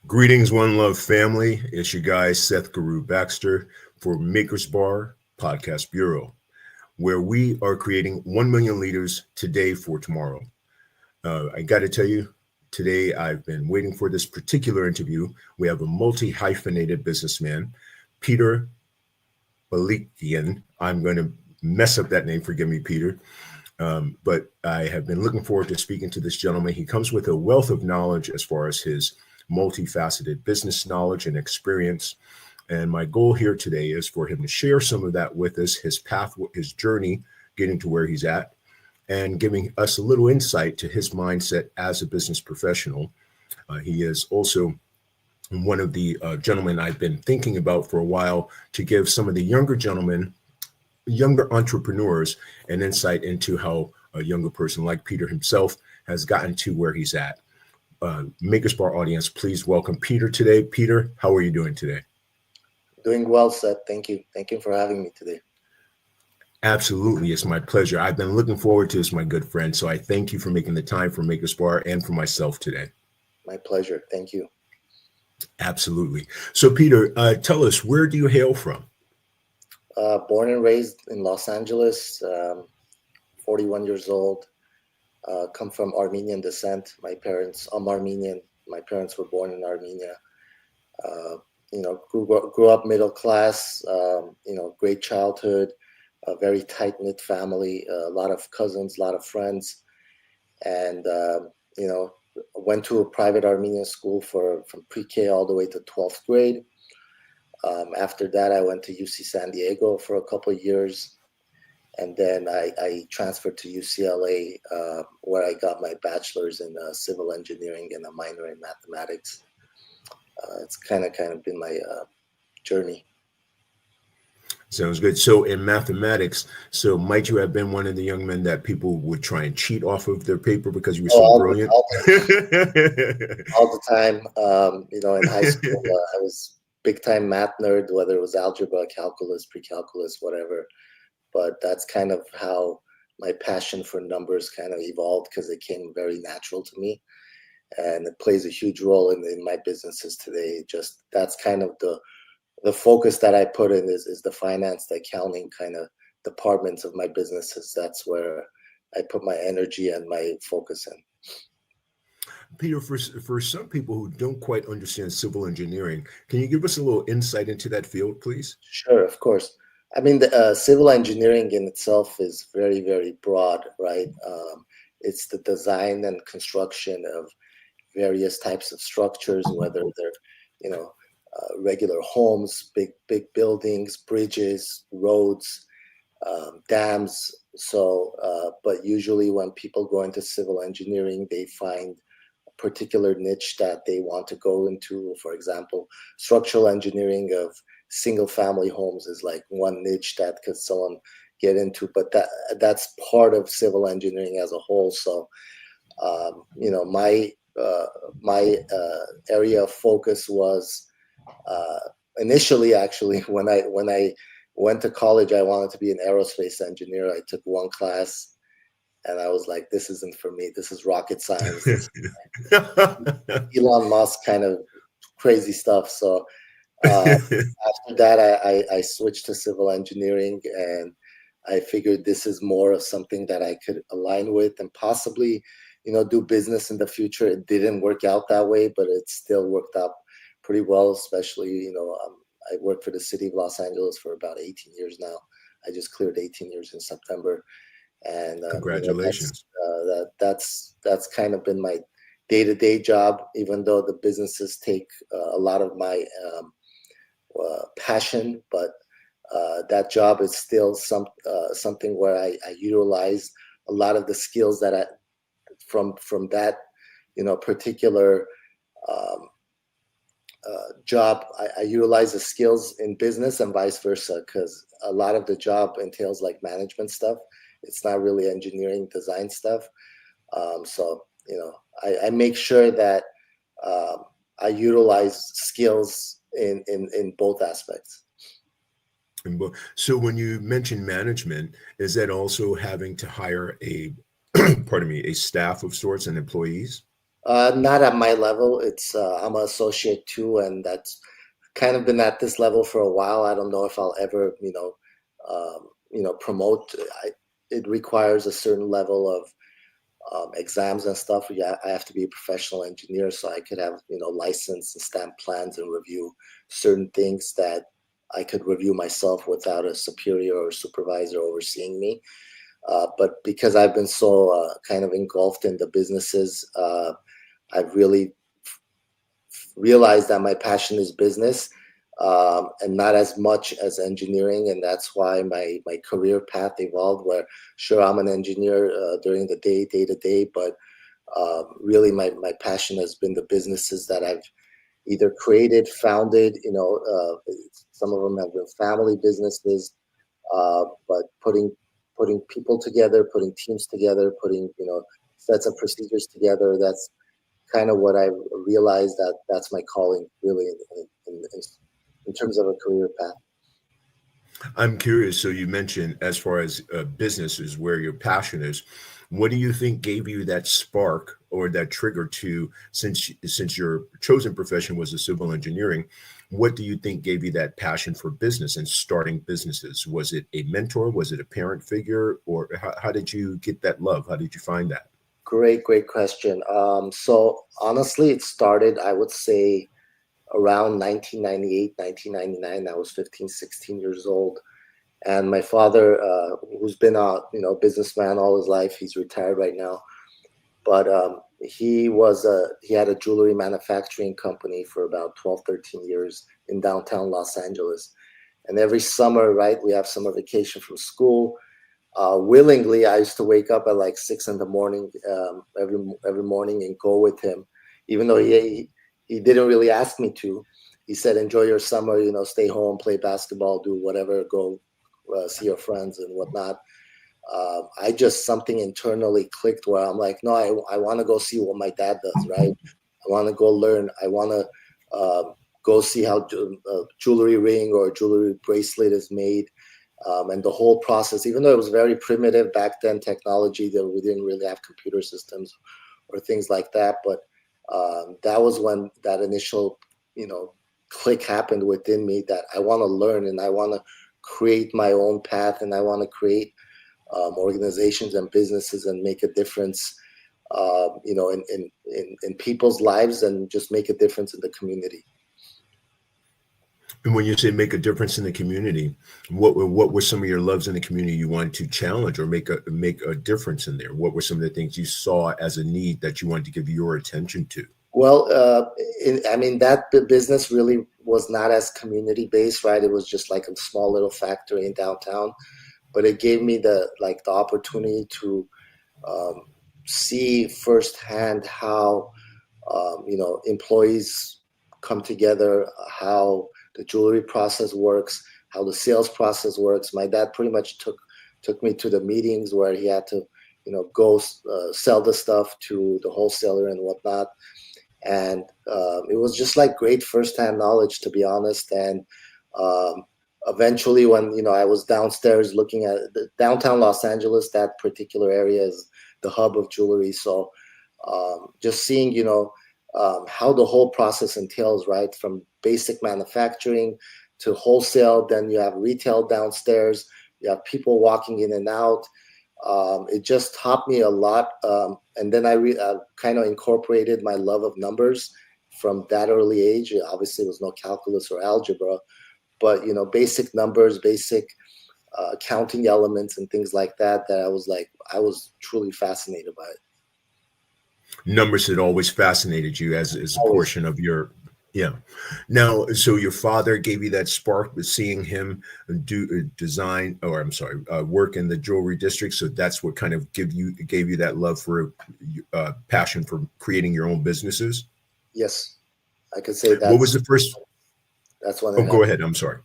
Greetings, One Love family. It's your guy, Seth Guru Baxter for Maker's Bar Podcast Bureau, where we are creating 1 million leaders today for tomorrow. I got to tell you, today I've been waiting for this particular interview. We have a multi-hyphenated businessman, Peter Blikian. I'm going to mess up that name. Forgive me, Peter. But I have been looking forward to speaking to this gentleman. He comes with a wealth of knowledge as far as his multifaceted business knowledge and experience. And my goal here today is for him to share some of that with us, his path, his journey, getting to where he's at, and giving us a little insight to his mindset as a business professional. He is also one of the gentlemen I've been thinking about for a while to give some of the younger gentlemen, younger entrepreneurs, an insight into how a younger person like Peter himself has gotten to where he's at. Maker's Bar audience, please welcome Peter today. Peter, how are you doing today? Doing well, Seth. Thank you. Thank you for having me today. Absolutely. It's my pleasure. I've been looking forward to this, my good friend. So I thank you for making the time for Maker's Bar and for myself today. My pleasure. Thank you. Absolutely. So Peter, tell us, where do you hail from? Born and raised in Los Angeles, 41 years old. Come from Armenian descent. My parents, I'm Armenian. My parents were born in Armenia. Grew up middle class. Great childhood. A very tight knit family. A lot of cousins, a lot of friends, and went to a private Armenian school from pre-K all the way to 12th grade. After that, I went to UC San Diego for a couple of years. And then I transferred to UCLA, where I got my bachelor's in civil engineering and a minor in mathematics. It's kind of been my journey. Sounds good. So in mathematics, so might you have been one of the young men that people would try and cheat off of their paper because you were so brilliant? All the time. In high school, I was big time math nerd, whether it was algebra, calculus, pre-calculus, whatever. But that's kind of how my passion for numbers kind of evolved, because it came very natural to me, and it plays a huge role in my businesses today. Just that's kind of the focus that I put in is the finance, the accounting kind of departments of my businesses. That's where I put my energy and my focus in. Peter, for some people who don't quite understand civil engineering, can you give us a little insight into that field, please? Sure, of course. I mean, the civil engineering in itself is very, very broad, right? It's the design and construction of various types of structures, whether they're, regular homes, big buildings, bridges, roads, dams. So, but usually when people go into civil engineering, they find a particular niche that they want to go into. For example, structural engineering of single family homes is like one niche that could someone get into, but that's part of civil engineering as a whole. So my area of focus was initially, actually, when I went to college, I wanted to be an aerospace engineer. I took one class and I was like, this isn't for me. This is rocket science. Elon Musk kind of crazy stuff. So after that, I switched to civil engineering, and I figured this is more of something that I could align with and possibly, do business in the future. It didn't work out that way, but it still worked out pretty well, especially, I worked for the city of Los Angeles for about 18 years now. I just cleared 18 years in September. And congratulations. That's kind of been my day-to-day job, even though the businesses take a lot of my passion, but that job is still something where I utilize a lot of the skills that I from that particular job. I utilize the skills in business and vice versa, because a lot of the job entails like management stuff. It's not really engineering design stuff. So, I make sure that I utilize skills in both aspects. So when you mention management, is that also having to hire a, pardon me, a staff of sorts and employees? Not at my level. It's I'm an associate too, and that's kind of been at this level for a while. I don't know if I'll ever, promote. It requires a certain level of exams and stuff. Yeah, I have to be a professional engineer, so I could have license and stamp plans and review certain things that I could review myself without a superior or supervisor overseeing me. But because I've been so kind of engulfed in the businesses, I've really realized that my passion is business, and not as much as engineering. And that's why my career path evolved, where sure, I'm an engineer during the day to day, but really my passion has been the businesses that I've either created, founded. Some of them have been family businesses, but putting people together, putting teams together, putting sets of procedures together. That's kind of what I realized that's my calling, really, in terms of a career path. I'm curious. So you mentioned as far as business is where your passion is. What do you think gave you that spark or that trigger to, since your chosen profession was a civil engineering, what do you think gave you that passion for business and starting businesses? Was it a mentor? Was it a parent figure? Or how did you get that love? How did you find that? Great question. So honestly, it started, I would say, around 1998, 1999. I was 15, 16 years old. And my father, who's been a businessman all his life, he's retired right now, but he had a jewelry manufacturing company for about 12, 13 years in downtown Los Angeles. And every summer, right, we have summer vacation from school. Willingly, I used to wake up at like 6 in the morning every morning and go with him, even though he didn't really ask me to. He said, "Enjoy your summer, stay home, play basketball, do whatever, go see your friends and whatnot." I just, something internally clicked where I'm like, no, I want to go see what my dad does, right? I want to go learn. I want to go see how a jewelry ring or a jewelry bracelet is made. And the whole process, even though it was very primitive back then, technology, that we didn't really have computer systems or things like that. But that was when that initial, click happened within me, that I want to learn and I want to create my own path, and I want to create organizations and businesses and make a difference, in people's lives, and just make a difference in the community. And when you say make a difference in the community, what were some of your loves in the community you wanted to challenge or make a difference in there? What were some of the things you saw as a need that you wanted to give your attention to? Well, that business really was not as community based, right? It was just like a small little factory in downtown, but it gave me the opportunity to see firsthand how employees come together, how the jewelry process works, how the sales process works. My dad pretty much took me to the meetings where he had to go sell the stuff to the wholesaler and whatnot. And it was just like great firsthand knowledge, to be honest. And eventually, when I was downstairs looking at the downtown Los Angeles, that particular area is the hub of jewelry. So just seeing how the whole process entails, right, from basic manufacturing to wholesale, then you have retail downstairs, you have people walking in and out. It just taught me a lot, and then I kind of incorporated my love of numbers from that early age. Obviously, there was no calculus or algebra, but basic numbers, basic counting elements, and things like that. That I was truly fascinated by it. Numbers had always fascinated you as a Always. portion of your, yeah. Now, so your father gave you that spark with seeing him do design, or I'm sorry, work in the jewelry district. So that's what kind of gave you that love for passion for creating your own businesses. Yes, I could say What was the first? that's when it Oh, go happened. ahead. I'm sorry.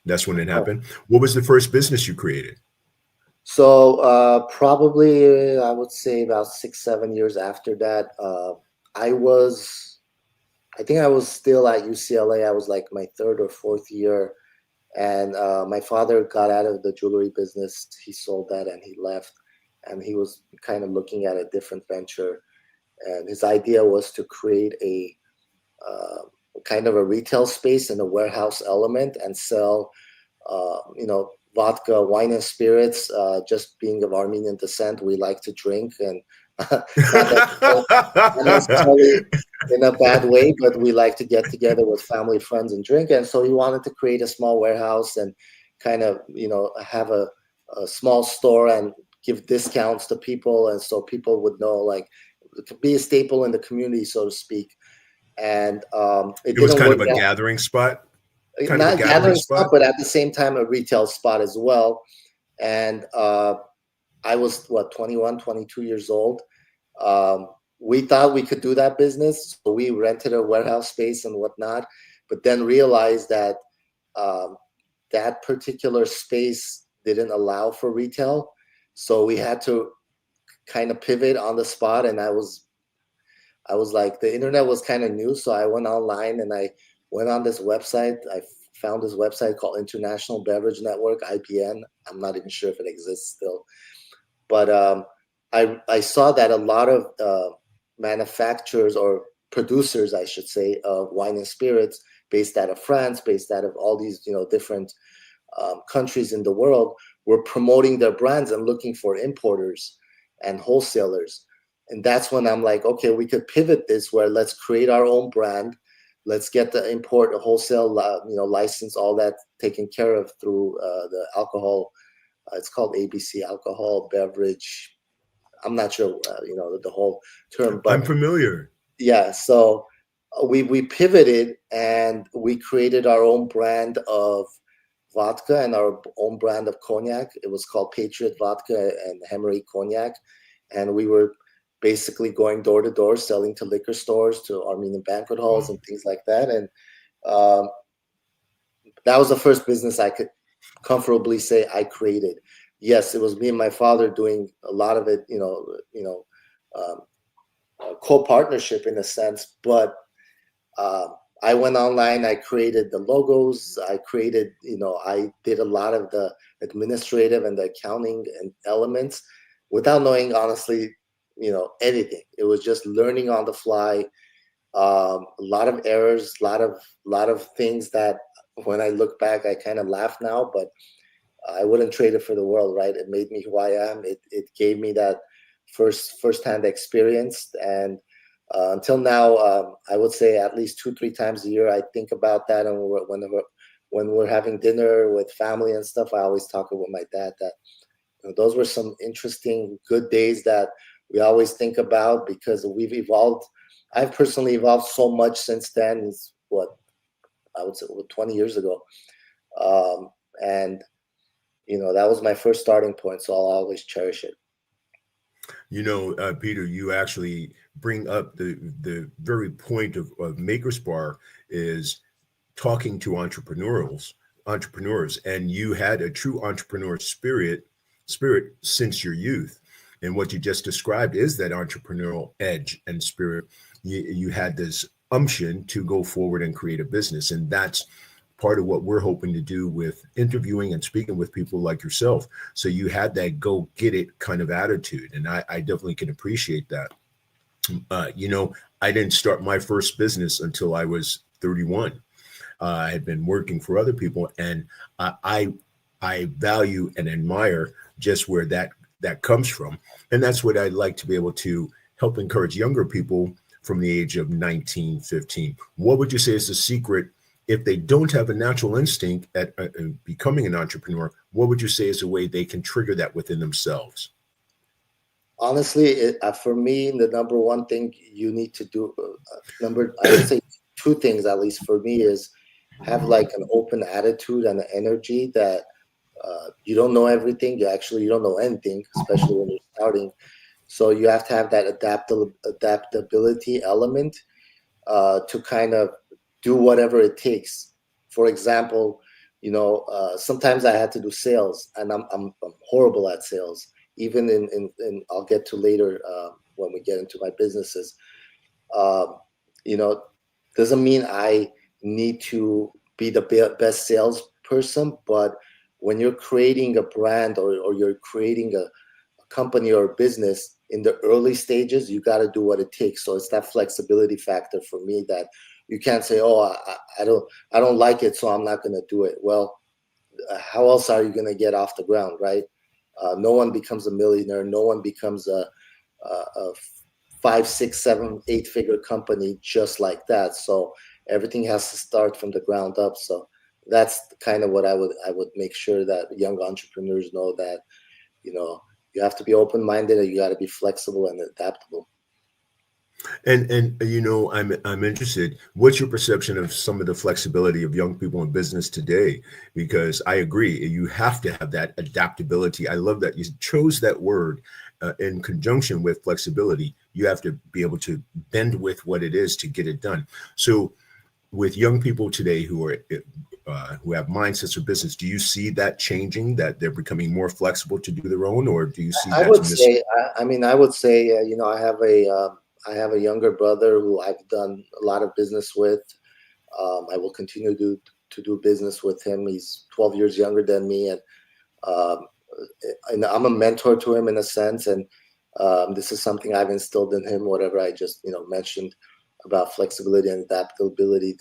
That's when it Oh. happened. What was the first business you created? So probably I would say about 6, 7 years after that. I was, I think I was still at UCLA. I was like my third or fourth year, and my father got out of the jewelry business. He sold that and he left, and he was kind of looking at a different venture. And his idea was to create a kind of a retail space and a warehouse element and sell, vodka, wine, and spirits. Just being of Armenian descent, we like to drink, and not necessarily in a bad way, but we like to get together with family, friends, and drink. And so he wanted to create a small warehouse and kind of, have a small store and give discounts to people, and so people would know, like, it could be a staple in the community, so to speak. And it It was didn't kind work of a out. gathering spot, kind of a Not gathering gathering spot, spot. but at the same time, a retail spot as well. And I was, 21, 22 years old. Um, we thought we could do that business, so we rented a warehouse space and whatnot, but then realized that um, that particular space didn't allow for retail. So we had to kind of pivot on the spot. And I was like, the internet was kind of new, so I went online and I went on this website. I found this website called International Beverage Network, IBN. I'm not even sure if it exists still, but I saw that a lot of manufacturers, or producers, I should say, of wine and spirits, based out of France, based out of all these different countries in the world, were promoting their brands and looking for importers and wholesalers. And that's when I'm like, okay, we could pivot this, where let's create our own brand. Let's get the import, wholesale, license, all that taken care of through the alcohol. It's called ABC, alcohol beverage. I'm not sure, the whole term, I'm but familiar. yeah. So we pivoted and we created our own brand of vodka and our own brand of cognac. It was called Patriot Vodka and Hemery Cognac, and we were basically going door to door, selling to liquor stores, to Armenian banquet halls, and things like that. And um, that was the first business I could comfortably say I created. Yes, it was me and my father doing a lot of it, um, co-partnership in a sense, but uh, I went online, I created the logos, I did a lot of the administrative and the accounting and elements without knowing, honestly, anything. It was just learning on the fly. A lot of errors, lot of things that when I look back, I kind of laugh now, but I wouldn't trade it for the world, right? It made me who I am. It gave me that first-hand experience, and until now, I would say at least 2, 3 times a year, I think about that. And when we're having dinner with family and stuff, I always talk with my dad that those were some interesting, good days that we always think about, because we've evolved. I've personally evolved so much since then. It's what I would say 20 years ago, and that was my first starting point, so I'll always cherish it. Peter, you actually bring up the very point of Maker's Bar is talking to entrepreneurs, and you had a true entrepreneur spirit since your youth. And what you just described is that entrepreneurial edge and spirit. You had this umption to go forward and create a business, and that's part of what we're hoping to do with interviewing and speaking with people like yourself. So you had that go get it kind of attitude, and I definitely can appreciate that. I didn't start my first business until I was 31. I had been working for other people, and I value and admire just where that comes from, and that's what I'd like to be able to help encourage younger people from the age of 19, 15. What would you say is the secret if they don't have a natural instinct at becoming an entrepreneur? What would you say is a way they can trigger that within themselves? Honestly, for me, the number one thing you need to do, I would say 2 things at least for me, is have like an open attitude and an energy that you don't know everything. You don't know anything, especially when you're starting. So you have to have that adaptability element to kind of do whatever it takes. For example, sometimes I had to do sales, and I'm horrible at sales. Even in I'll get to later when we get into my businesses. Um, you know, doesn't mean I need to be the best salesperson, but when you're creating a brand, or you're creating a company or a business in the early stages, you got to do what it takes. So it's that flexibility factor for me, that you can't say, oh, I don't like it, so I'm not going to do it. Well, how else are you going to get off the ground, right? No one becomes a millionaire. No one becomes a 5, 6, 7, 8 figure company just like that. So everything has to start from the ground up. So that's kind of what I would make sure that young entrepreneurs know, that you know you have to be open-minded, and you got to be flexible and adaptable. And I'm interested. What's your perception of some of the flexibility of young people in business today? Because I agree, you have to have that adaptability. I love that you chose that word in conjunction with flexibility. You have to be able to bend with what it is to get it done. So, with young people today who have mindsets of business, do you see that changing? That they're becoming more flexible to do their own, or do you see I that's would miss? say, I would say, I have a younger brother who I've done a lot of business with. I will continue to do business with him. He's 12 years younger than me, um, and I'm a mentor to him in a sense. And this is something I've instilled in him. Whatever I just mentioned about flexibility and adaptability.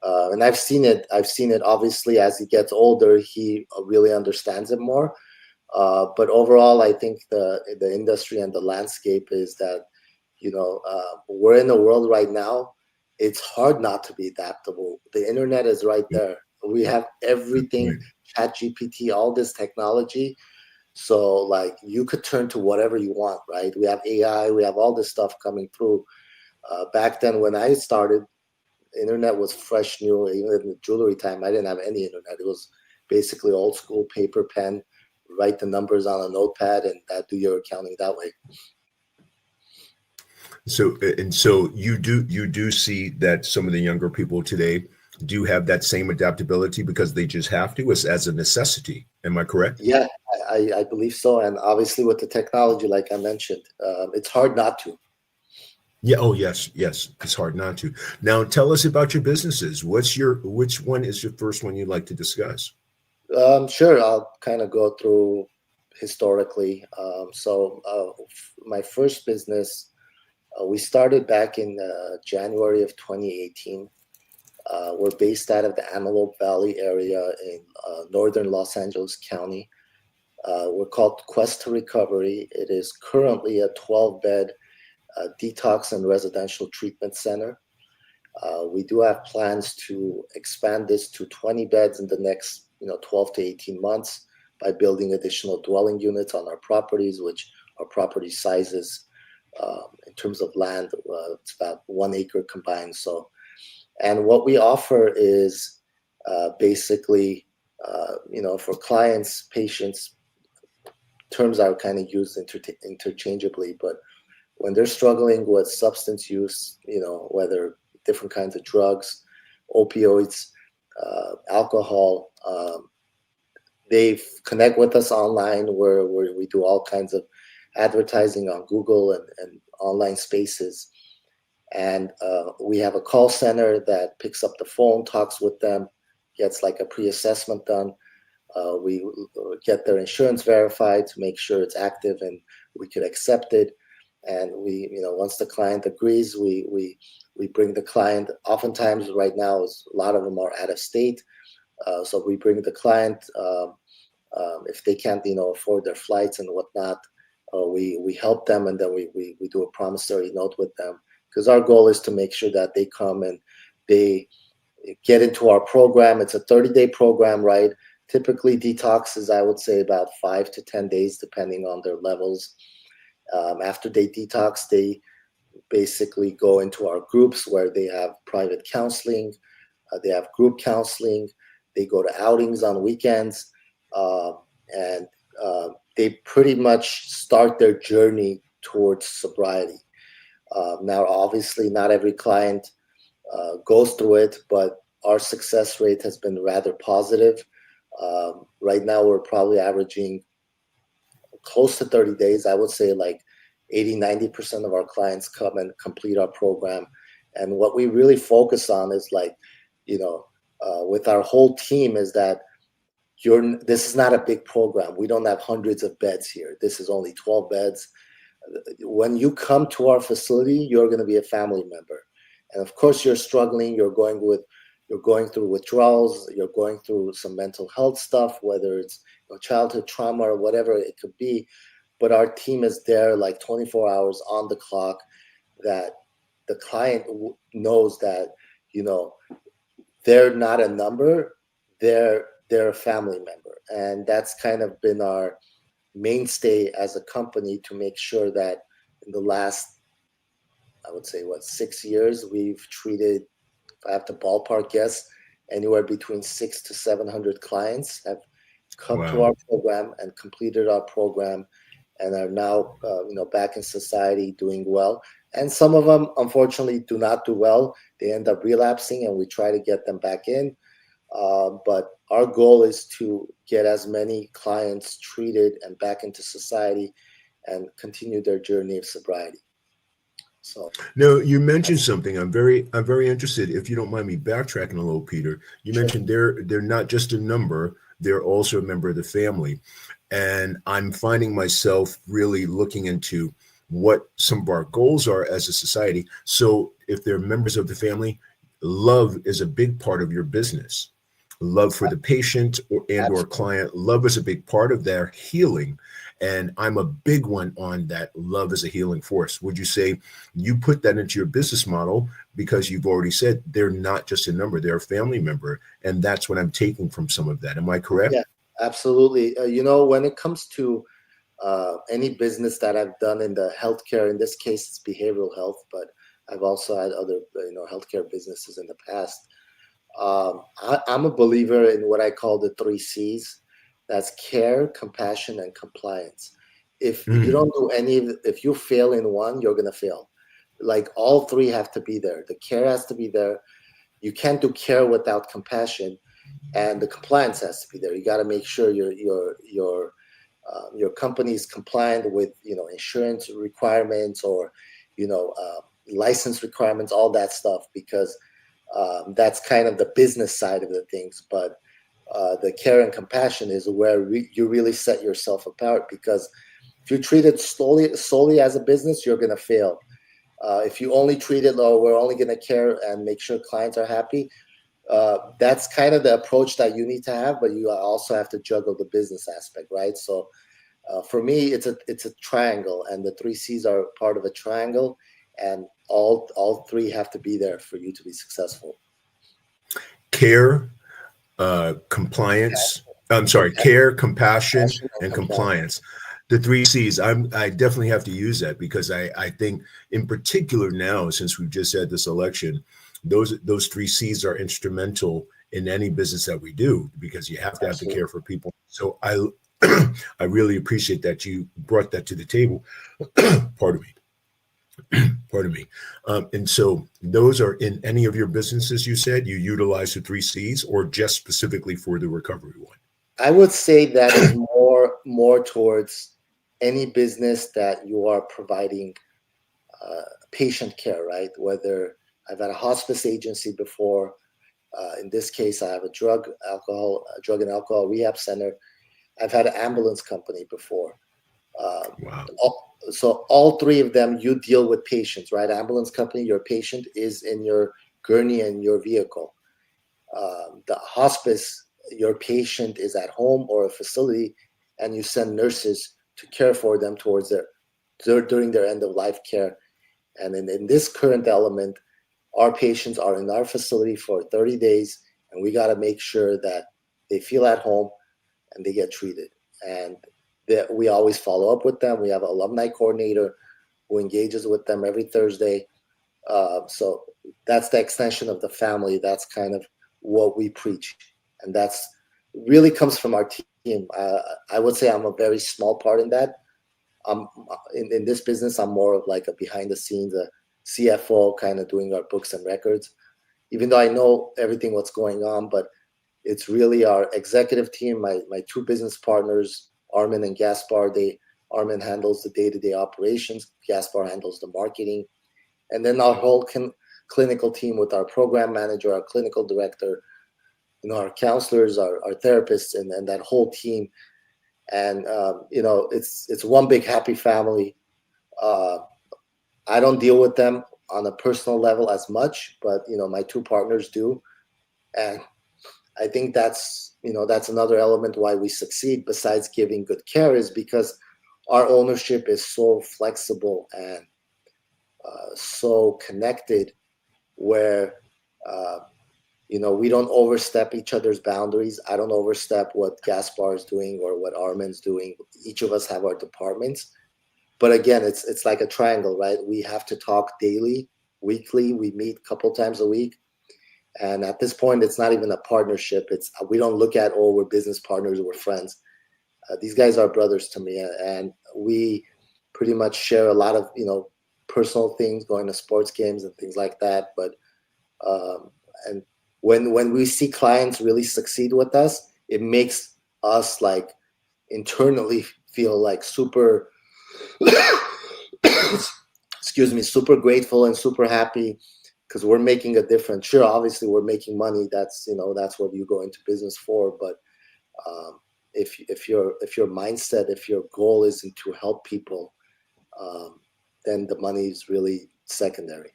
And I've seen it. I've seen it. Obviously, as he gets older, he really understands it more. But overall, I think the industry and the landscape is that we're in a world right now. It's hard not to be adaptable. The internet is right there. We have everything, Right. chat GPT, all this technology. So like you could turn to whatever you want, right? We have AI, we have all this stuff coming through. Back then when I started, internet was fresh, new. Even in the jewelry time, I didn't have any internet. It was basically old school paper, pen, write the numbers on a notepad, and that do your accounting that way. So you do see that some of the younger people today do have that same adaptability because they just have to, as a necessity. Am I correct? Yeah, I believe so. And obviously with the technology, like I mentioned, it's hard not to. Yeah. Oh, yes, yes. It's hard not to. Now, tell us about your businesses. Which one is your first one you'd like to discuss? Sure, I'll kind of go through historically. My first business, we started back in January of 2018. We're based out of the Antelope Valley area in northern Los Angeles County. We're called Quest to Recovery. It is currently a 12-bed detox and residential treatment center. We do have plans to expand this to 20 beds in the next 12 to 18 months by building additional dwelling units on our properties, which our property sizes in terms of land, it's about 1 acre combined. So, and what we offer is basically, for clients, patients, terms are kind of used interchangeably, but when they're struggling with substance use, whether different kinds of drugs, opioids, alcohol, they connect with us online where we do all kinds of advertising on Google and online spaces. And we have a call center that picks up the phone, talks with them, gets like a pre-assessment done. We get their insurance verified to make sure it's active and we could accept it. And once the client agrees, we bring the client. Oftentimes, right now, a lot of them are out of state, so we bring the client if they can't, afford their flights and whatnot. We help them, and then we do a promissory note with them, because our goal is to make sure that they come and they get into our program. It's a 30-day program, right? Typically, detox is, I would say, about 5 to 10 days, depending on their levels. After they detox, they basically go into our groups where they have private counseling, they have group counseling, they go to outings on weekends, and they pretty much start their journey towards sobriety. Now, obviously, not every client goes through it, but our success rate has been rather positive. Right now, we're probably averaging close to 30 days. I would say like 80-90% of our clients come and complete our program. And what we really focus on is like, with our whole team is that this is not a big program. We don't have hundreds of beds here. This is only 12 beds. When you come to our facility, you're going to be a family member. And of course, you're struggling. You're going through withdrawals. You're going through some mental health stuff, whether it's childhood trauma or whatever it could be. But our team is there like 24 hours on the clock, that the client knows that, they're not a number, they're a family member. And that's kind of been our mainstay as a company, to make sure that in the last, I would say, 6 years, we've treated, if I have to ballpark guess, anywhere between 600 to 700 clients have come to our program and completed our program, and are now, back in society doing well. And some of them, unfortunately, do not do well. They end up relapsing, and we try to get them back in. But our goal is to get as many clients treated and back into society and continue their journey of sobriety. So now, you mentioned something. I'm very interested. If you don't mind me backtracking a little, Peter. You mentioned they're not just a number; they're also a member of the family. And I'm finding myself really looking into what some of our goals are as a society. So, if they're members of the family, love is a big part of your business. Love for the patient or client. Love is a big part of their healing. And I'm a big one on that. Love is a healing force. Would you say you put that into your business model, because you've already said they're not just a number, they're a family member. And that's what I'm taking from some of that. Am I correct? Yeah, absolutely. When it comes to any business that I've done in the healthcare, in this case, it's behavioral health, but I've also had other, healthcare businesses in the past. I'm a believer in what I call the 3 C's. That's care, compassion, and compliance. If you don't do if you fail in one, you're going to fail. Like, all 3 have to be there. The care has to be there. You can't do care without compassion, and the compliance has to be there. You got to make sure your company is compliant with, insurance requirements, or, license requirements, all that stuff, because that's kind of the business side of the things. But the care and compassion is where you really set yourself apart, because if you treat it solely as a business, you're going to fail. If you only treat it, we're only going to care and make sure clients are happy, that's kind of the approach that you need to have, but you also have to juggle the business aspect, right? So for me, it's a triangle, and the 3 C's are part of a triangle, and all 3 have to be there for you to be successful. Care, compliance. I'm sorry, care, compassion, and compliance. The 3 C's. I definitely have to use that, because I think, in particular now, since we've just had this election, those 3 C's are instrumental in any business that we do, because you have to have the care for people. So I really appreciate that you brought that to the table. Pardon me. And so those are in any of your businesses, you said you utilize the 3 C's, or just specifically for the recovery one? I would say that is more towards any business that you are providing patient care, right? Whether I've had a hospice agency before. In this case, I have a drug and alcohol rehab center. I've had an ambulance company before. Wow. So all 3 of them, you deal with patients, right? Ambulance company, your patient is in your gurney and your vehicle. The hospice, your patient is at home or a facility, and you send nurses to care for them during their end of life care. And in this current element, our patients are in our facility for 30 days, and we got to make sure that they feel at home and they get treated. And we always follow up with them. We have an alumni coordinator who engages with them every Thursday. So that's the extension of the family. That's kind of what we preach. And that's really comes from our team. I would say I'm a very small part in that. In this business, I'm more of like a behind the scenes, a CFO, kind of doing our books and records. even though I know everything what's going on, but it's really our executive team, my two business partners, Armin and Gaspar. Armin handles the day-to-day operations, Gaspar handles the marketing, and then our whole clinical team with our program manager, our clinical director, our counselors, our therapists, and that whole team. And it's one big happy family. I don't deal with them on a personal level as much, but my two partners do, and I think that's another element why we succeed. Besides giving good care, is because our ownership is so flexible and so connected, where we don't overstep each other's boundaries. I don't overstep what Gaspar is doing or what Armin's doing. Each of us have our departments. But again, it's like a triangle, right? We have to talk daily, weekly. We meet a couple times a week. And at this point, it's not even a partnership. We don't look at, oh, we're business partners, we're friends. These guys are brothers to me. And we pretty much share a lot of, personal things, going to sports games and things like that. But and when we see clients really succeed with us, it makes us like internally feel like super excuse me, super grateful and super happy, because we're making a difference. Sure, obviously we're making money. That's what you go into business for. But if your mindset, if your goal isn't to help people, then the money is really secondary.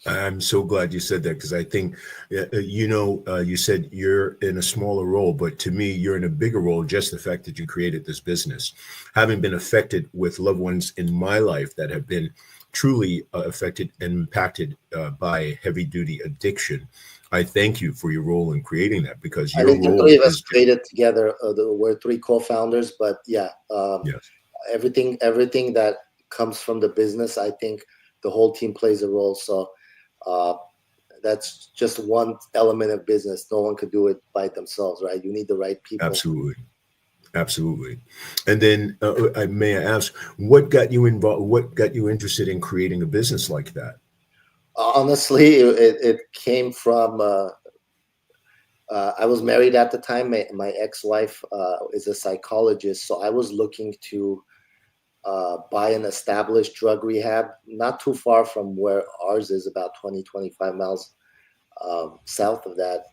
I'm so glad you said that, because I think, you said you're in a smaller role, but to me, you're in a bigger role. Just the fact that you created this business, having been affected with loved ones in my life that have been truly affected and impacted by heavy duty addiction. I thank you for your role in creating that, because your the role three of us is created together. We're three co-founders, but yeah, yes, everything that comes from the business, I think the whole team plays a role. So that's just one element of business. No one could do it by themselves, right? You need the right people. Absolutely. And then I may ask, what got you involved? What got you interested in creating a business like that? Honestly, it came from I was married at the time. My ex-wife is a psychologist, so I was looking to buy an established drug rehab not too far from where ours is, about 20-25 miles south of that.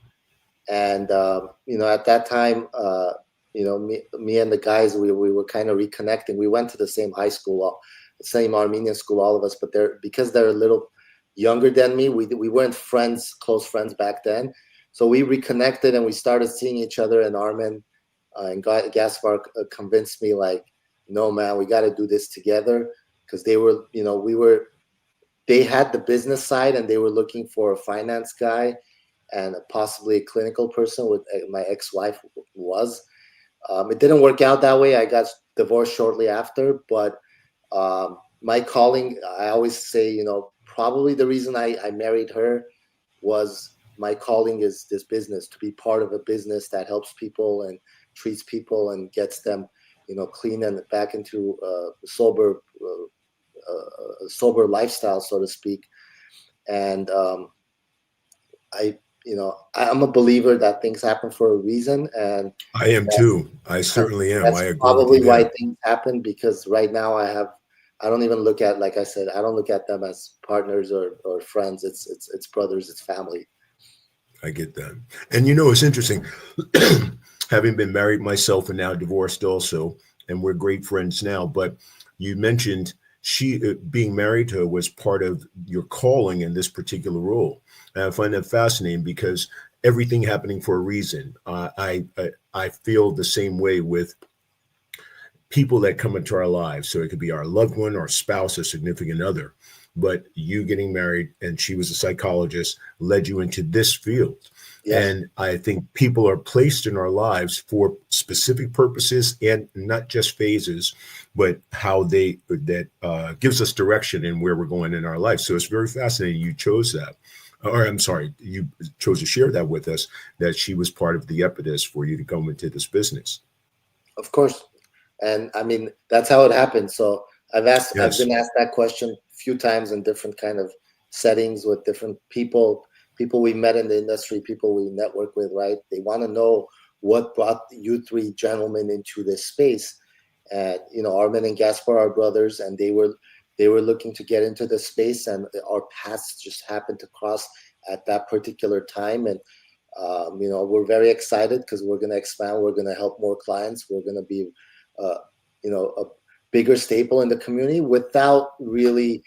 And at that time, me and the guys, we were kind of reconnecting. We went to the same high school, same Armenian school, all of us, but because they're a little younger than me, we weren't close friends back then. So we reconnected and we started seeing each other, and Armin and Gaspar convinced me, like, no, man, we got to do this together, because they had the business side and they were looking for a finance guy and possibly a clinical person, with my ex-wife was. It didn't work out that way. I got divorced shortly after, but my calling, I always say, probably the reason I married her was my calling is this business, to be part of a business that helps people and treats people and gets them, clean and back into a sober lifestyle, so to speak. And I'm a believer that things happen for a reason, and I am too. I certainly am. that's I agree probably with you why there. things happen. Because right now I don't even look at, like I said, I don't look at them as partners or friends. It's brothers, it's family. I get that. And it's interesting, having been married myself and now divorced also, and we're great friends now. But you mentioned being married to her was part of your calling in this particular role. And I find that fascinating, because everything happening for a reason. I feel the same way with people that come into our lives. So it could be our loved one, our spouse, or significant other. But you getting married, and she was a psychologist, led you into this field. Yes. And I think people are placed in our lives for specific purposes, and not just phases, but how that gives us direction in where we're going in our life. So it's very fascinating you chose that. Or I'm sorry, you chose to share that with us, that she was part of the impetus for you to come into this business. Of course. And I mean, that's how it happened. So I've Yes. been asked that question a few times in different kind of settings with different people. people we met in the industry, people we network with, right? They want to know what brought you three gentlemen into this space. And Armin and Gaspar are brothers, and they were looking to get into the space, and our paths just happened to cross at that particular time. And we're very excited because we're going to expand. We're going to help more clients. We're going to be, a bigger staple in the community without really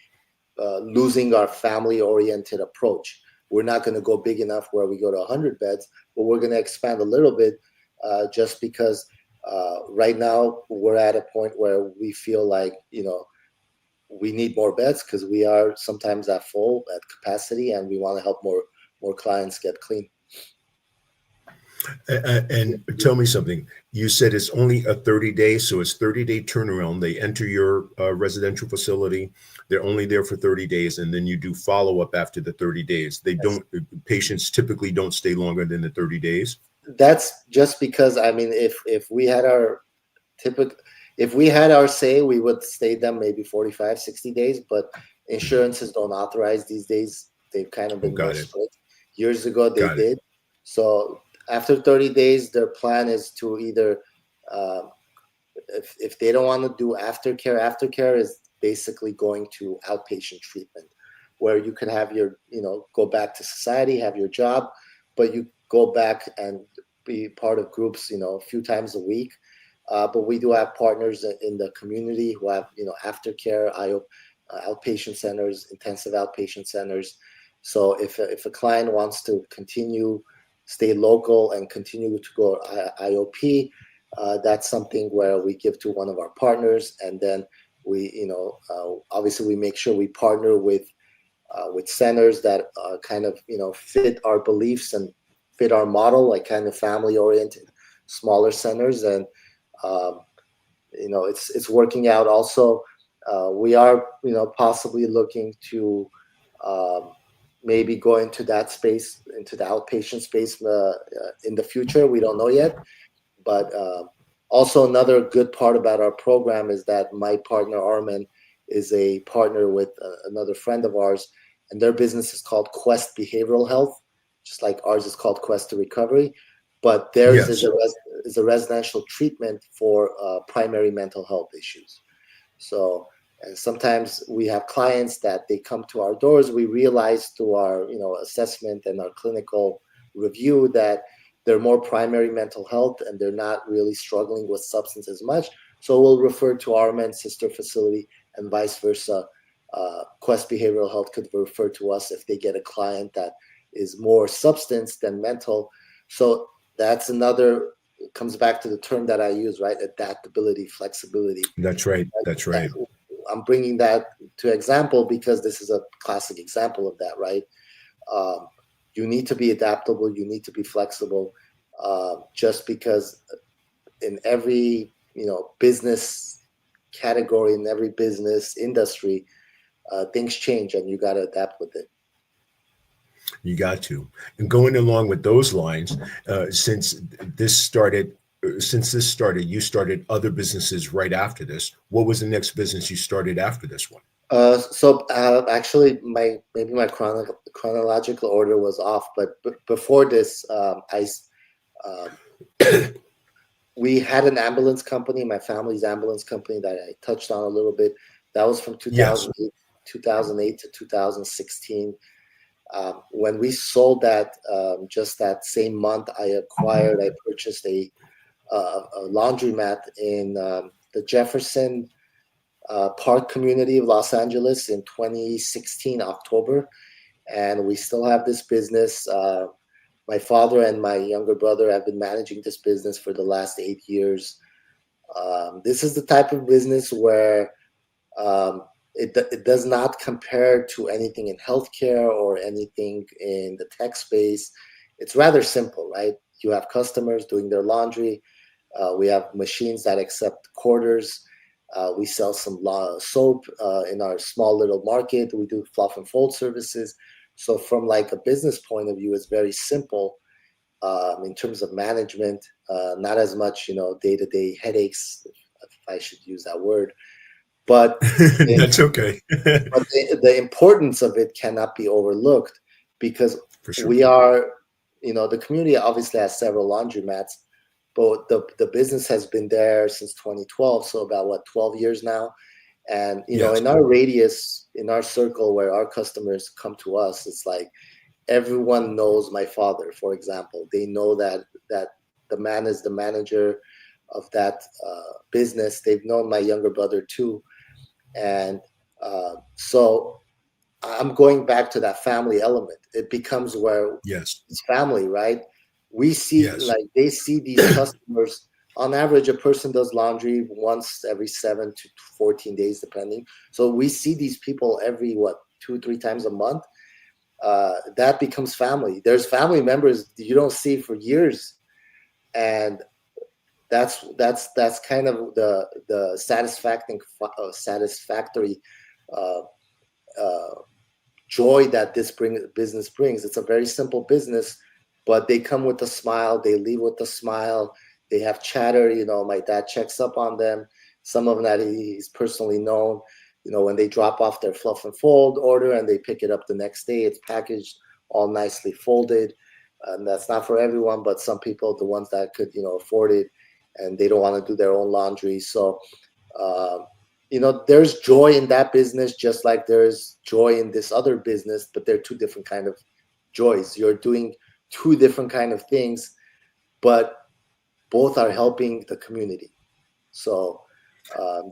losing our family-oriented approach. We're not going to go big enough where we go to 100 beds, but we're going to expand a little bit just because right now we're at a point where we feel like, we need more beds because we are sometimes at full at capacity, and we want to help more clients get clean. And tell me something. You said it's only a 30-day, so it's 30-day turnaround. They enter your residential facility. They're only there for 30 days, and then you do follow-up after the 30 days. Patients typically don't stay longer than the 30 days. That's just because, if we had our say, we would stay them maybe 45, 60 days, but insurances don't authorize these days. They've kind of been more strict. Years ago, they did. So after 30 days, their plan is to either, if they don't want to do aftercare is basically going to outpatient treatment, where you can have your, go back to society, have your job, but you go back and be part of groups, a few times a week. But we do have partners in the community who have, aftercare, outpatient centers, intensive outpatient centers. So if a client wants to stay local and continue to go IOP, that's something where we give to one of our partners, and then we, obviously we make sure we partner with centers that kind of, fit our beliefs and fit our model, like kind of family-oriented, smaller centers, and it's working out. Also, we are, possibly looking to maybe go into that space, into the outpatient space in the future. We don't know yet. But also another good part about our program is that my partner, Armin, is a partner with another friend of ours, and their business is called Quest Behavioral Health, just like ours is called Quest to Recovery. But theirs is a residential treatment for primary mental health issues. So, and sometimes we have clients that they come to our doors. We realize through our, assessment and our clinical review that they're more primary mental health and they're not really struggling with substance as much. So we'll refer to our men's sister facility, and vice versa. Quest Behavioral Health could refer to us if they get a client that is more substance than mental. So that's another, comes back to the term that I use, right? Adaptability, flexibility. That's right. That's right. I'm bringing that to example because this is a classic example of that, right? You need to be adaptable. You need to be flexible. Just because in every, business category, in every business industry, things change and you got to adapt with it. You got to. And going along with those lines, since this started, you started other businesses right after this. What was the next business you started after this one? Actually, my chronological order was off, but before this, we had an ambulance company, my family's ambulance company that I touched on a little bit. That was from 2008 to 2016. When we sold that, just that same month, I purchased a laundromat in the Jefferson Park community of Los Angeles in 2016, October. And we still have this business. My father and my younger brother have been managing this business for the last 8 years. This is the type of business where it does not compare to anything in healthcare or anything in the tech space. It's rather simple, right? You have customers doing their laundry. We have machines that accept quarters. We sell some soap in our small little market. We do fluff and fold services. So from like a business point of view, it's very simple in terms of management, not as much, day-to-day headaches, if I should use that word. But that's okay. But the importance of it cannot be overlooked because For sure. we are, the community obviously has several laundromats, but the business has been there since 2012. So about 12 years now. And, Yes. in our radius, in our circle where our customers come to us, it's like everyone knows my father, for example. They know that the man is the manager of that business. They've known my younger brother too. And so I'm going back to that family element. It becomes where Yes. it's family, right? We see, Yes. like, they see these customers. On average, a person does laundry once every 7 to 14 days, depending. So we see these people every 2-3 times a month. That becomes family. There's family members you don't see for years, and that's kind of the satisfactory uh, uh, joy that this business brings. It's a very simple business, but they come with a smile. They leave with a smile. They have chatter. My dad checks up on them. Some of them that he's personally known. When they drop off their fluff and fold order and they pick it up the next day, it's packaged all nicely folded. And that's not for everyone, but some people, the ones that could, afford it, and they don't want to do their own laundry. So, there's joy in that business, just like there's joy in this other business, but they're two different kind of joys. You're doing two different kind of things, but both are helping the community. So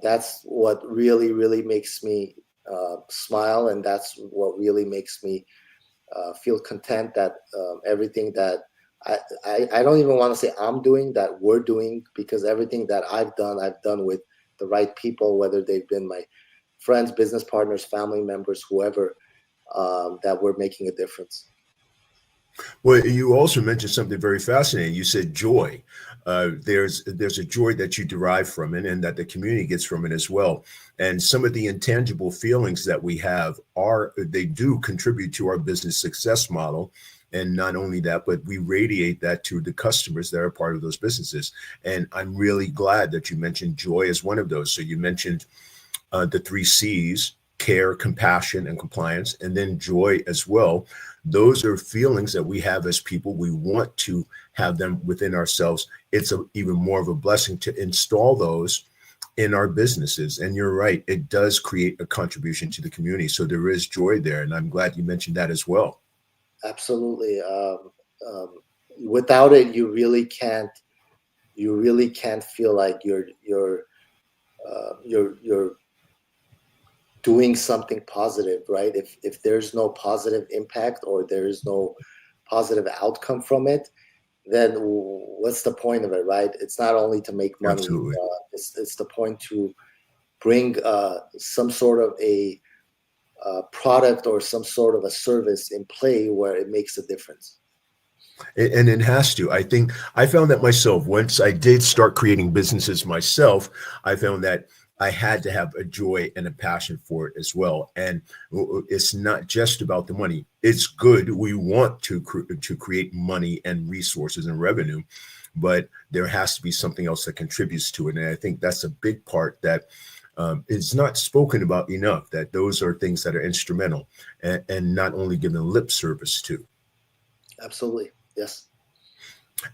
that's what really, really makes me smile, and that's what really makes me feel content that everything that I don't even want to say I'm doing, that we're doing, because everything that I've done with the right people, whether they've been my friends, business partners, family members, whoever, that we're making a difference. Well, you also mentioned something very fascinating. You said joy. There's a joy that you derive from it, and that the community gets from it as well. And some of the intangible feelings that we have they do contribute to our business success model. And not only that, but we radiate that to the customers that are part of those businesses. And I'm really glad that you mentioned joy as one of those. So you mentioned the 3 C's: care, compassion, and compliance, and then joy as well. Those are feelings that we have as people. We want to have them within ourselves. It's even more of a blessing to install those in our businesses. And you're right, it does create a contribution to the community. So there is joy there. And I'm glad you mentioned that as well. Absolutely. Without it, you really can't feel like you're doing something positive, right? If there's no positive impact, or there's no positive outcome from it, then what's the point of it, right? It's not only to make money. Absolutely. It's the point to bring some sort of a product or some sort of a service in play where it makes a difference. And it has to. I think I found that myself. Once I did start creating businesses myself, I found that I had to have a joy and a passion for it as well. And it's not just about the money. It's good. We want to create money and resources and revenue, but there has to be something else that contributes to it. And I think that's a big part that is not spoken about enough, that those are things that are instrumental, and not only given lip service to. Absolutely. Yes.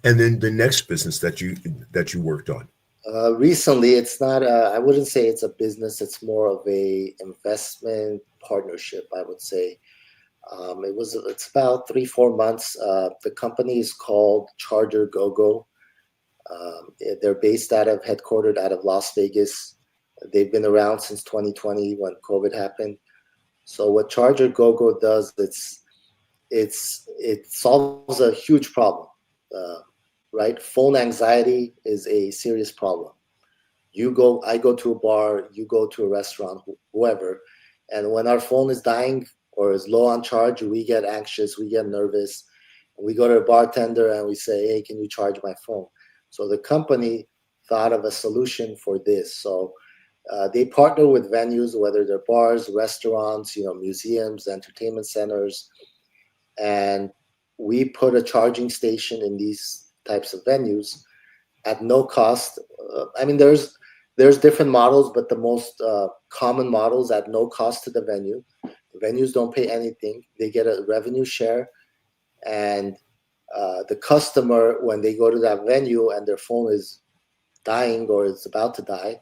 And then the next business that you worked on. Recently, it's not. I wouldn't say it's a business. It's more of a investment partnership, I would say. It's about 3-4 months. The company is called ChargerGoGo. They're headquartered out of Las Vegas. They've been around since 2020 when COVID happened. So what ChargerGoGo does, it solves a huge problem. Right? Phone anxiety is a serious problem. I go to a bar, you go to a restaurant, whoever, and when our phone is dying or is low on charge, we get anxious, we get nervous. We go to a bartender and we say, "Hey, can you charge my phone?" So the company thought of a solution for this. So they partner with venues, whether they're bars, restaurants, museums, entertainment centers, and we put a charging station in these types of venues at no cost. I mean, there's different models, but the most common models at no cost to the venue. The venues don't pay anything. They get a revenue share, and the customer, when they go to that venue and their phone is dying or it's about to die,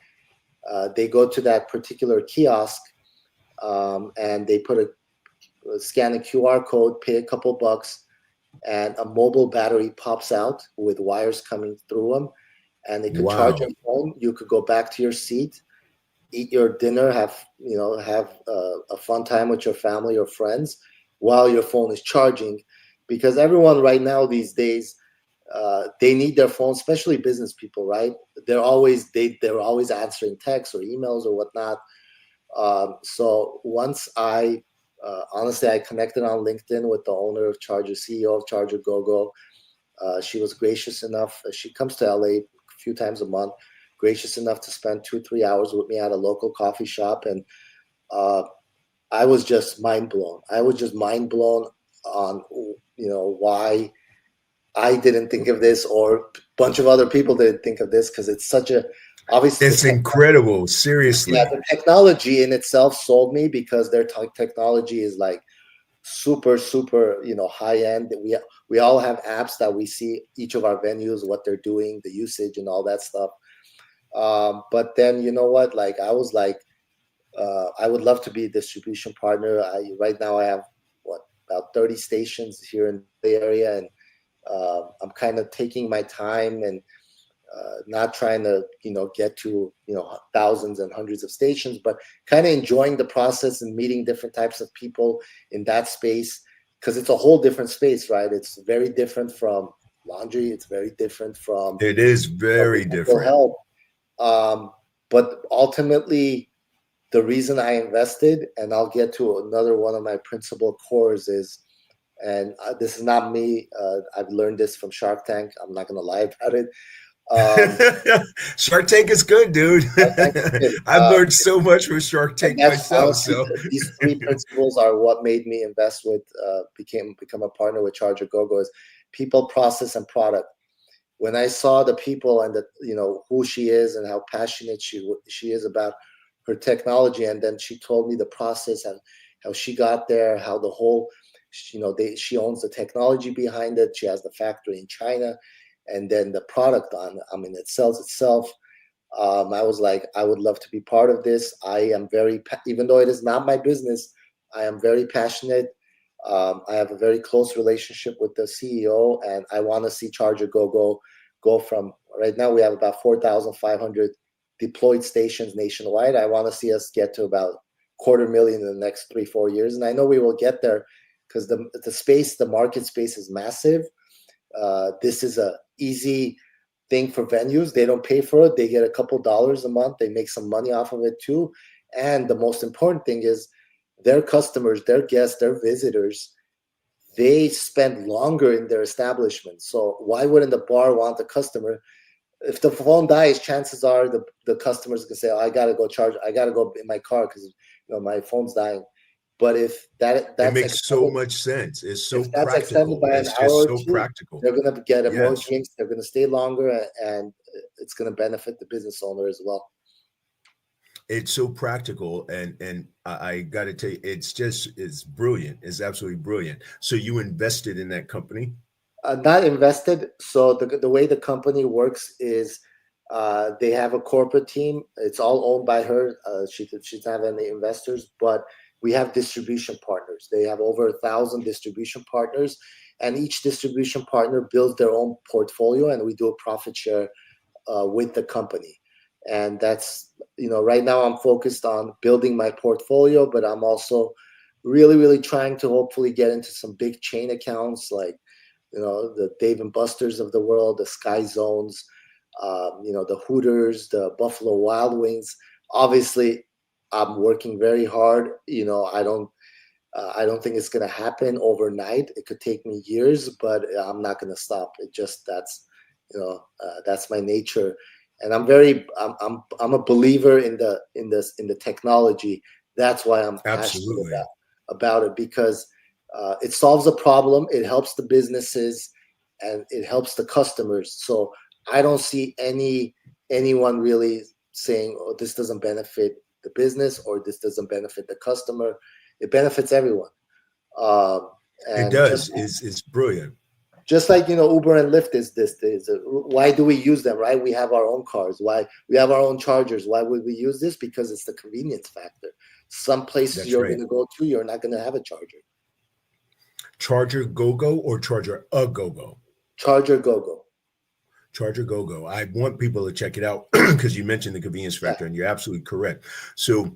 they go to that particular kiosk, and they scan a QR code, pay a couple bucks, and a mobile battery pops out with wires coming through them, and they could charge Wow. your phone. You could go back to your seat, eat your dinner, have a fun time with your family or friends while your phone is charging, because everyone right now these days, they need their phone, especially business people, right? They're always answering texts or emails or whatnot. So once honestly, I connected on LinkedIn with the owner of CEO of ChargerGoGo. She was gracious enough. She comes to LA a few times a month, gracious enough to spend 2-3 hours with me at a local coffee shop. And I was just mind blown. I was just mind blown on, why I didn't think of this, or a bunch of other people didn't think of this, because it's such a, obviously It's incredible. Seriously. the technology in itself sold me, because their technology is like super, super, high end. We all have apps that we see each of our venues, what they're doing, the usage and all that stuff. But then, you know what, like, I was like, I would love to be a distribution partner. Right now I have about 30 stations here in the area, and I'm kind of taking my time and not trying to get to thousands and hundreds of stations, but kind of enjoying the process and meeting different types of people in that space, because it's a whole different space, right? It's very different from laundry. It's very different from It is very mental different. health. But ultimately, the reason I invested, and I'll get to another one of my principal cores, is, and this is not me, I've learned this from Shark Tank. I'm not going to lie about it. Shark Tank is good, dude. I've learned so much from Shark And Tank that's myself. honestly, So these three principles are what made me invest with, become a partner with ChargerGoGo, is people, process, and product. When I saw the people and who she is and how passionate she is about her technology, and then she told me the process and how she got there, how the whole, she owns the technology behind it. She has the factory in China, and then the product it sells itself. I was like, I would love to be part of this. I am even though it is not my business, I am very passionate. I have a very close relationship with the CEO, and I want to see ChargerGoGo go from, right now we have about 4,500 deployed stations nationwide. I want to see us get to about 250,000 in the next 3-4 years. And I know we will get there, because the market space is massive. This is a easy thing for venues. They don't pay for it. They get a couple dollars a month. They make some money off of it too. And the most important thing is, their customers, their guests, their visitors, they spend longer in their establishment. So why wouldn't the bar want the customer? If the phone dies, chances are the customers can say, oh, I got to go in my car because my phone's dying. But if it that's makes so extended, much sense. It's so if that's extended practical. by an It's hour just or so two, practical. they're going to get more Yes. drinks. They're going to stay longer, and it's going to benefit the business owner as well. It's so practical, and I got to tell you, it's brilliant. It's absolutely brilliant. So you invested in that company? Not invested. So the way the company works is, they have a corporate team. It's all owned by her. She doesn't have any investors, but we have distribution partners. They have over 1,000 distribution partners, and each distribution partner builds their own portfolio, and we do a profit share with the company. And that's, right now I'm focused on building my portfolio, but I'm also really, really trying to hopefully get into some big chain accounts, like, the Dave and Buster's of the world, the Sky Zones, the Hooters, the Buffalo Wild Wings. Obviously, I'm working very hard. I don't think it's going to happen overnight. It could take me years, but I'm not going to stop. That's my nature. And I'm a believer in the technology. That's why I'm passionate Absolutely. about it, because it solves a problem. It helps the businesses, and it helps the customers. So I don't see anyone really saying, "Oh, this doesn't benefit the business," or "This doesn't benefit the customer." It benefits everyone. Um, It And does. It's brilliant. just like, Uber and Lyft is why do we use them, right? We have our own cars. Why we have our own chargers? Why would we use this? Because it's the convenience factor. Some places That's you're right. going to go to, you're not going to have a charger. ChargerGoGo or ChargerGoGo? ChargerGoGo. ChargerGoGo. I want people to check it out because you mentioned the convenience Yeah. factor, and you're absolutely correct. So,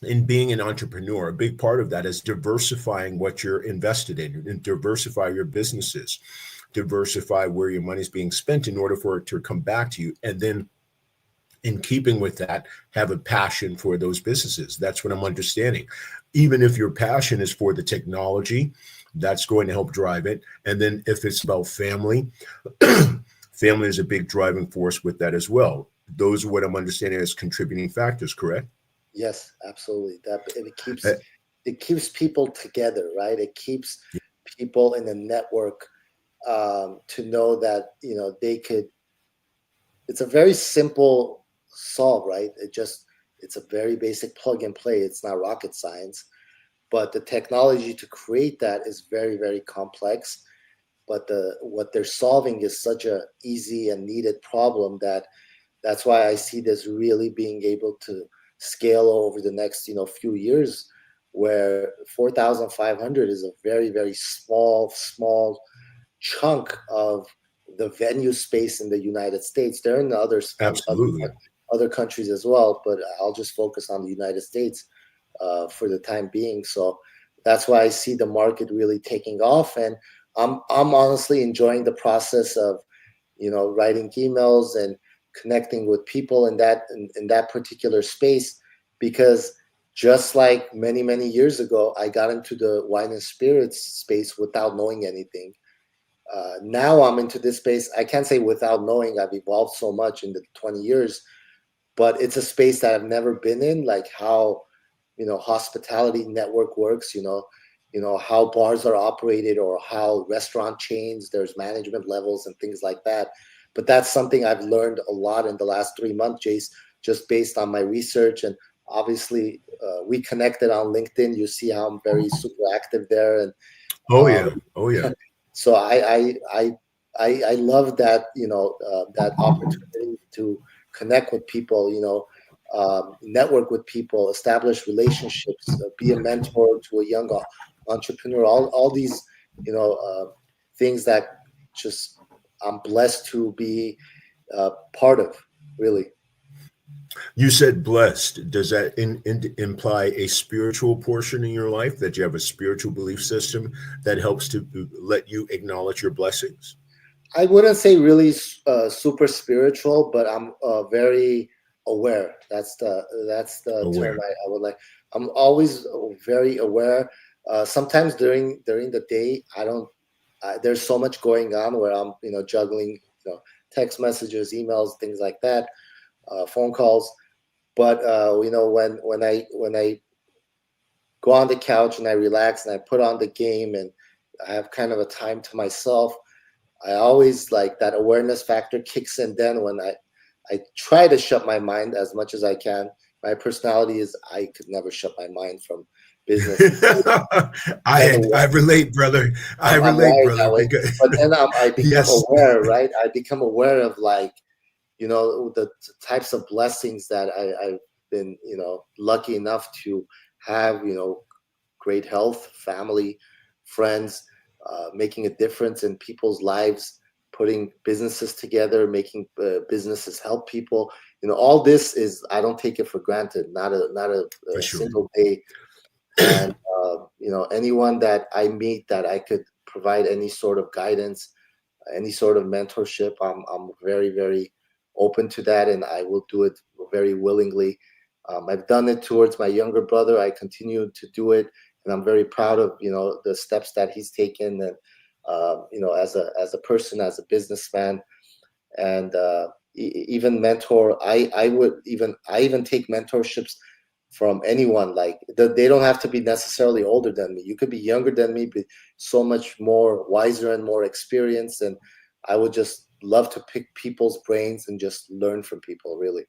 in being an entrepreneur, a big part of that is diversifying what you're invested in and diversify your businesses, diversify where your money is being spent in order for it to come back to you. And then, in keeping with that, have a passion for those businesses. That's what I'm understanding. Even if your passion is for the technology, that's going to help drive it. And then if it's about family, family is a big driving force with that as well. Those are what I'm understanding as contributing factors, correct? Yes, absolutely. That Uh, it keeps people together, right? It keeps people in a network, to know that they could. It's a very simple solve, right? It's a very basic plug and play. It's not rocket science, but the technology to create that is very, very complex. But what they're solving is such a easy and needed problem that's why I see this really being able to scale over the next few years, where 4,500 is a very, very small chunk of the venue space in the United States. There are in Absolutely. other countries as well, but I'll just focus on the United States for the time being. So that's why I see the market really taking off, and I'm honestly enjoying the process of writing emails and connecting with people in that particular space, because just like many years ago, I got into the wine and spirits space without knowing anything. Now I'm into this space. I can't say without knowing. I've evolved so much in the 20 years, but it's a space that I've never been in, like how hospitality network works, how bars are operated, or how restaurant chains, there's management levels and things like that. But that's something I've learned a lot in the last 3 months, Jace, just based on my research. And obviously, we connected on LinkedIn. You see how I'm very super active there. And Oh yeah. Oh yeah. so I love that, that opportunity to connect with people, network with people, establish relationships, be a mentor to a young entrepreneur. All these, things that just I'm blessed to be part of, really. You said blessed. Does that imply a spiritual portion in your life, that you have a spiritual belief system that helps to let you acknowledge your blessings? I wouldn't say really super spiritual, but I'm very aware. That's the term Aware. I would like. I'm always very aware. Sometimes during the day, I don't. There's so much going on where I'm juggling text messages, emails, things like that, phone calls. But when I go on the couch and I relax and I put on the game and I have kind of a time to myself, I always like that awareness factor kicks in then when I try to shut my mind as much as I can. My personality is I could never shut my mind from business. I relate, brother. I I'm relate, wired that brother, way. because But then I become yes. aware, right? I become aware of like, the types of blessings that I've been, lucky enough to have, great health, family, friends, making a difference in people's lives, putting businesses together, making businesses help people. All this is, I don't take it for granted. Not a For sure. single day. And anyone that I meet that I could provide any sort of guidance, any sort of mentorship, I'm very, very open to that, and I will do it very willingly. I've done it towards my younger brother. I continue to do it, and I'm very proud of the steps that he's taken, and as a person, as a businessman, and even mentor. I even take mentorships from anyone. Like they don't have to be necessarily older than me. You could be younger than me, but so much more wiser and more experienced. And I would just love to pick people's brains and just learn from people, really.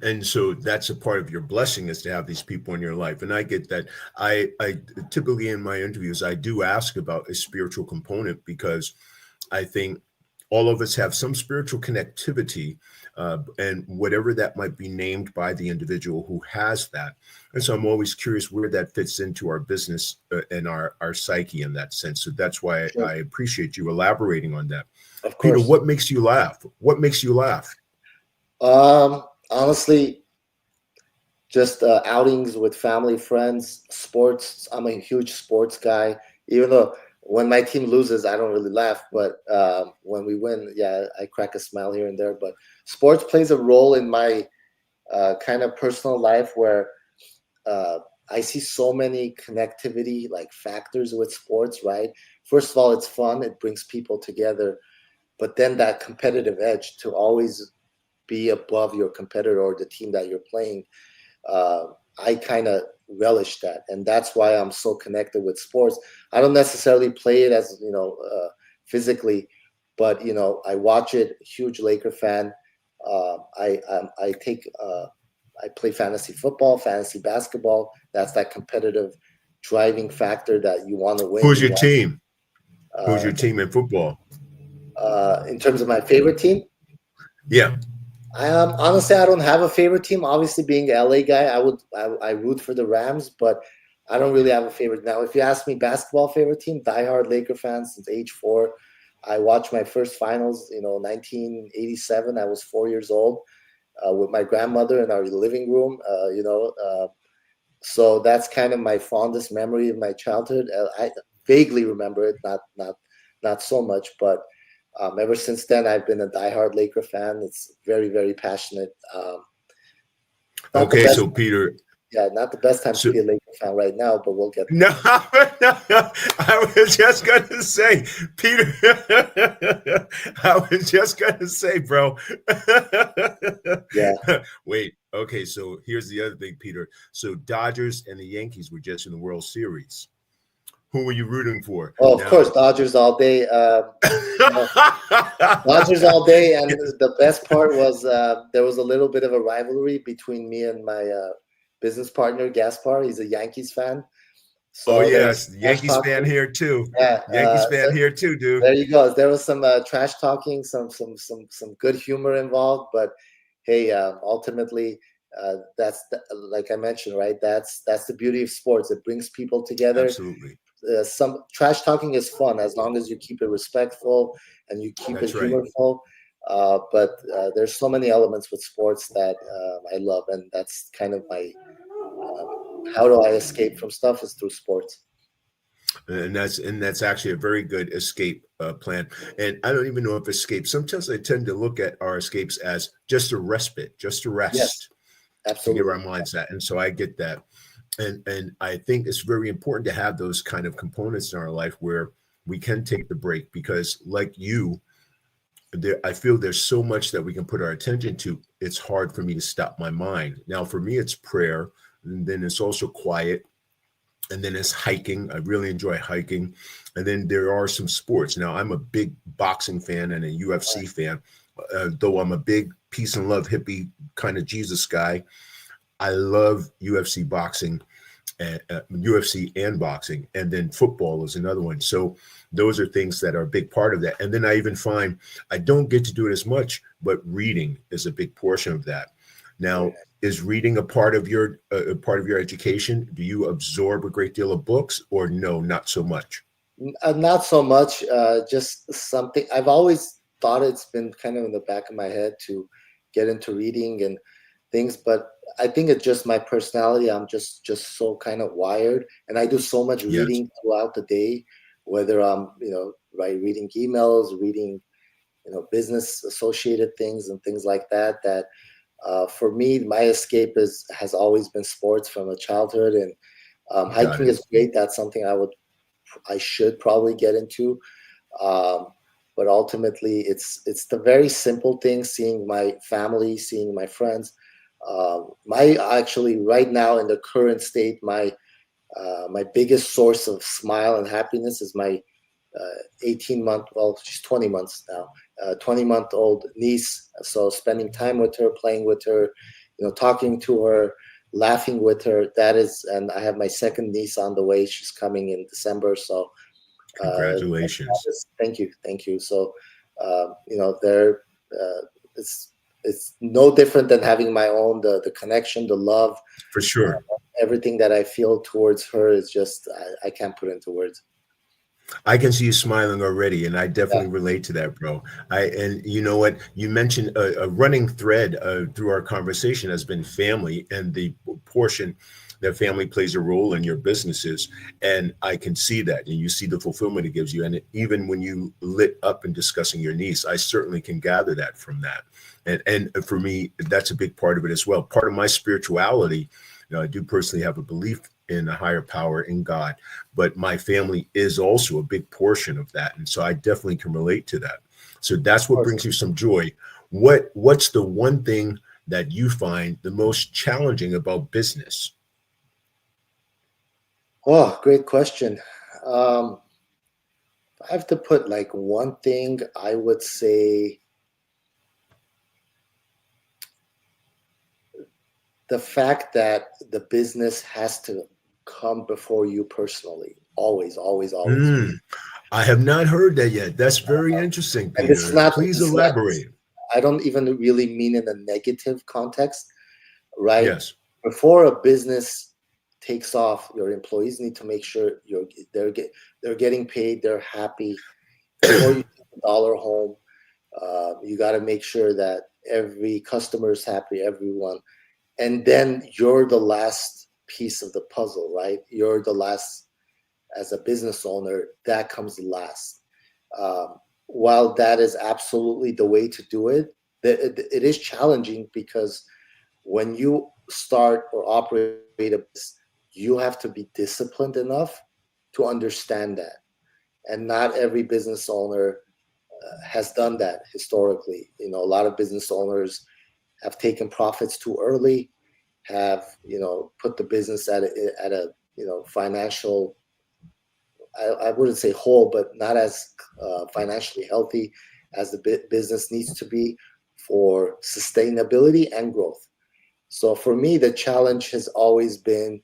And so that's a part of your blessing, is to have these people in your life. And I get that. I typically in my interviews, I do ask about a spiritual component, because I think all of us have some spiritual connectivity, and whatever that might be named by the individual who has that. And so I'm always curious where that fits into our business, and our psyche in that sense. So that's why Sure. I appreciate you elaborating on that. Of Peter, course. what makes you laugh? What makes you laugh? Honestly, just outings with family, friends, sports. I'm a huge sports guy. Even though when my team loses, I don't really laugh, but when we win, yeah, I crack a smile here and there. But sports plays a role in my kind of personal life, where uh, I see so many connectivity like factors with sports. Right. First of all, it's fun. It brings people together. But then that competitive edge to always be above your competitor or the team that you're playing, uh, I kind of relish that, and that's why I'm so connected with sports. I don't necessarily play it as physically, but I watch it. Huge Laker fan. I take I play fantasy football, fantasy basketball. That's that competitive driving factor that you want to win. Who's You your want team? Who's uh, your team in football? in terms of my favorite team. Yeah. Honestly, I don't have a favorite team. Obviously, being an LA guy, I root for the Rams, but I don't really have a favorite. Now, if you ask me basketball favorite team, diehard Laker fan since age 4. I watched my first finals, 1987. I was 4 years old, with my grandmother in our living room. So that's kind of my fondest memory of my childhood. I vaguely remember it, not so much, but ever since then, I've been a diehard Laker fan. It's very, very passionate. Not the Okay, best, so Peter, yeah, not the best time to so be a Laker fan right now, but we'll get there. no, I was just gonna say, Peter. I was just gonna say, bro. Yeah. Wait. Okay, so here's the other thing, Peter. So Dodgers and the Yankees were just in the World Series. Who were you rooting for? Oh, of course, Now, Dodgers all day. Dodgers all day, and the best part was there was a little bit of a rivalry between me and my business partner Gaspar. He's a Yankees fan, oh so there was yes, trash Yankees fan talking. here too. Yeah, Yankees so fan here too, dude. there you go. There was some trash talking, some good humor involved, but hey, ultimately, like I mentioned, right? That's the beauty of sports. It brings people together. Absolutely. Some trash talking is fun as long as you keep it respectful and you keep it That's right. humorful. But there's so many elements with sports that I love, and that's kind of my how do I escape from stuff is through sports. And that's actually a very good escape plan. And I don't even know if escape. Sometimes I tend to look at our escapes as just a respite, just a Yes, rest to give our absolutely. minds that. And so I get that. And I think it's very important to have those kind of components in our life where we can take the break, because like you, I feel there's so much that we can put our attention to. It's hard for me to stop my mind. Now, for me, it's prayer, and then it's also quiet, and then it's hiking. I really enjoy hiking. And then there are some sports. Now, I'm a big boxing fan and a UFC fan, though I'm a big peace and love hippie kind of Jesus guy. I love UFC boxing, UFC and boxing, and then football is another one. So those are things that are a big part of that. And then I even find I don't get to do it as much, but reading is a big portion of that. Now, is reading a part of your education? Do you absorb a great deal of books, or no, not so much? Not so much. Just something I've always thought it's been kind of in the back of my head to get into reading and things, but I think it's just my personality. I'm just so kind of wired, and I do so much Yes, reading throughout the day, whether I'm right reading emails, reading business associated things and things like that. That for me, my escape has always been sports from a childhood, and got hiking it. is great. That's something I should probably get into. Um, but ultimately, it's the very simple things: seeing my family, seeing my friends. My actually right now in the current state, my biggest source of smile and happiness is my 18-month, well, she's 20 months now, 20-month-old niece. So spending time with her, playing with her, talking to her, laughing with her. That is, and I have my second niece on the way. She's coming in December. So Congratulations. thank you. So they're it's no different than having my own. The connection, the love, For sure. everything that I feel towards her is just I can't put into words. I can see you smiling already, and I Yeah, definitely relate to that, bro. And you know what? You mentioned a running thread through our conversation has been family and the portion that family plays a role in your businesses. And I can see that, and you see the fulfillment it gives you. And even when you lit up in discussing your niece, I certainly can gather that from that. And for me, that's a big part of it as well. Part of my spirituality, I do personally have a belief in a higher power, in God, but my family is also a big portion of that, and so I definitely can relate to that. So that's of what course. brings you some joy. What's the one thing that you find the most challenging about business? Oh, great question. Um, if I have to put like one thing, I would say the fact that the business has to come before you personally. Always, always, always. Mm, I have not heard that yet. That's very interesting, And this is Peter. not, Please this is not, elaborate. I don't even really mean in a negative context, right? Yes. Before a business takes off, your employees need to make sure they're getting paid, they're happy. Before you take a dollar home, you got to make sure that every customer is happy, everyone, and then you're the last piece of the puzzle, right? You're the last as a business owner. That comes last. Um, while that is absolutely the way to do it, it is challenging because when you start or operate a business, you have to be disciplined enough to understand that. And not every business owner has done that historically. A lot of business owners have taken profits too early, have put the business at a financial, I wouldn't say whole, but not as financially healthy as the business needs to be for sustainability and growth. So for me, the challenge has always been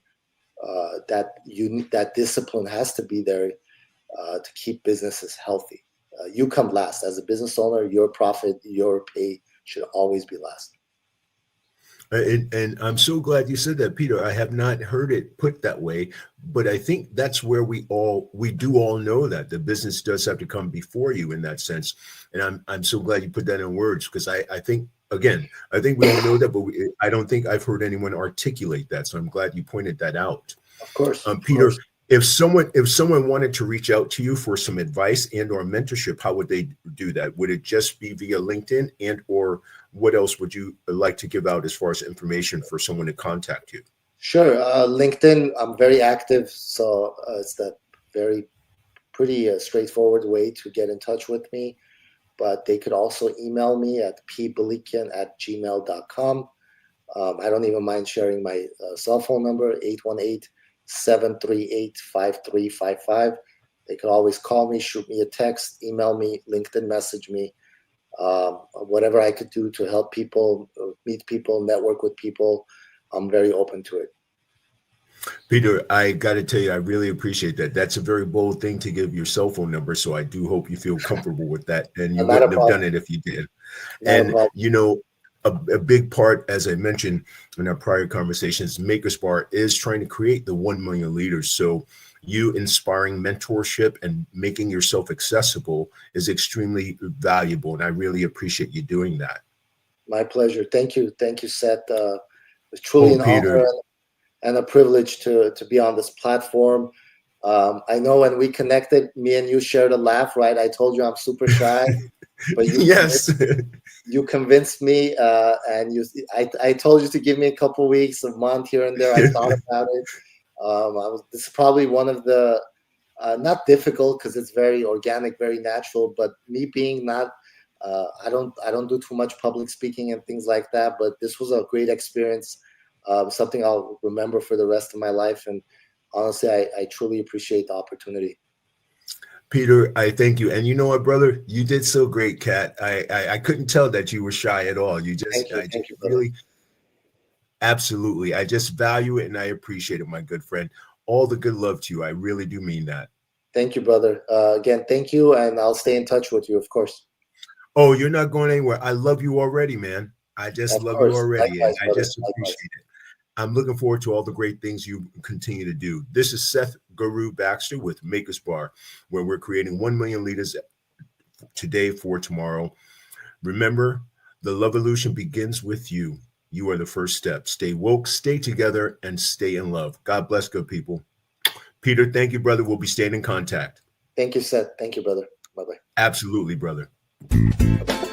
that discipline has to be there to keep businesses healthy. You come last as a business owner. Your profit, your pay should always be last. And I'm so glad you said that, Peter. I have not heard it put that way, but I think that's where we do all know that the business does have to come before you in that sense. And I'm so glad you put that in words, because I think, again, I think we all know that, but I don't think I've heard anyone articulate that. So I'm glad you pointed that out. Of course, of Peter, course. if someone wanted to reach out to you for some advice and or mentorship, how would they do that? Would it just be via LinkedIn, and or what else would you like to give out as far as information for someone to contact you? Sure. LinkedIn, I'm very active, so it's the very pretty straightforward way to get in touch with me. But they could also email me at pblikian@gmail.com. I don't even mind sharing my cell phone number, 818-738-5355. They could always call me, shoot me a text, email me, LinkedIn message me. Whatever I could do to help people, meet people, network with people, I'm very open to it. Peter, I got to tell you, I really appreciate that. That's a very bold thing to give your cell phone number. So I do hope you feel comfortable with that. And you Not a wouldn't have problem. done it if you did. Not a And, problem. a big part, as I mentioned in our prior conversations, Maker's Bar is trying to create the 1 million leaders. So you inspiring mentorship and making yourself accessible is extremely valuable. And I really appreciate you doing that. My pleasure. Thank you. Thank you, Seth. It's truly Oh, an honor Peter. and a privilege to be on this platform. I know when we connected, me and you shared a laugh, right? I told you I'm super shy, but Yes. you convinced me, and I told you to give me a couple weeks, a month here and there. I thought about it. This is probably one of the not difficult because it's very organic, very natural. But me being not, I don't do too much public speaking and things like that. But this was a great experience, something I'll remember for the rest of my life. And honestly, I truly appreciate the opportunity. Peter, I thank you. And you know what, brother? You did so great, Kat. I couldn't tell that you were shy at all. You just, Thank you, I just thank you, brother. really, Absolutely. I just value it and I appreciate it, my good friend. All the good love to you. I really do mean that. Thank you, brother. Again, thank you, and I'll stay in touch with you, of course. Oh, you're not going anywhere. I love you already, man. I just Of love you course. already. And Likewise, I brother. just Likewise. appreciate it. I'm looking forward to all the great things you continue to do. This is Seth Guru Baxter with Maker's Bar, where we're creating 1 million leaders today for tomorrow. Remember, the love evolution begins with you. You are the first step. Stay woke, stay together, and stay in love. God bless, good people. Peter, thank you, brother. We'll be staying in contact. Thank you, Seth. Thank you, brother. Bye-bye. Absolutely, brother. Bye.